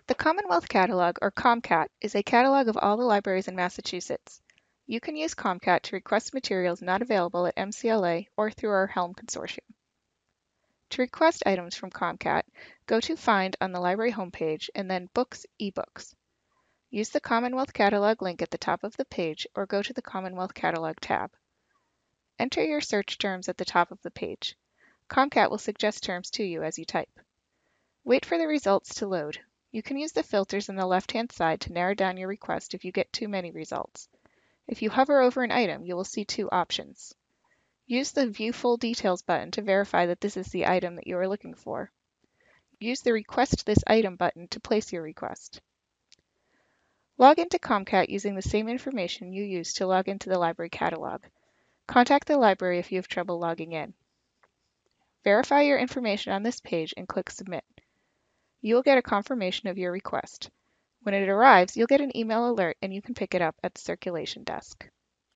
The Commonwealth Catalog, or ComCat, is a catalog of all the libraries in Massachusetts. You can use ComCat to request materials not available at MCLA or through our Helm consortium. To request items from ComCat, go to Find on the library homepage and then Books, eBooks. Use the Commonwealth Catalog link at the top of the page or go to the Commonwealth Catalog tab. Enter your search terms at the top of the page. ComCat will suggest terms to you as you type. Wait for the results to load. You can use the filters on the left-hand side to narrow down your request if you get too many results. If you hover over an item, you will see two options. Use the View Full Details button to verify that this is the item that you are looking for. Use the Request This Item button to place your request. Log into ComCat using the same information you used to log into the library catalog. Contact the library if you have trouble logging in. Verify your information on this page and click Submit. You will get a confirmation of your request. When it arrives, you'll get an email alert and you can pick it up at the circulation desk.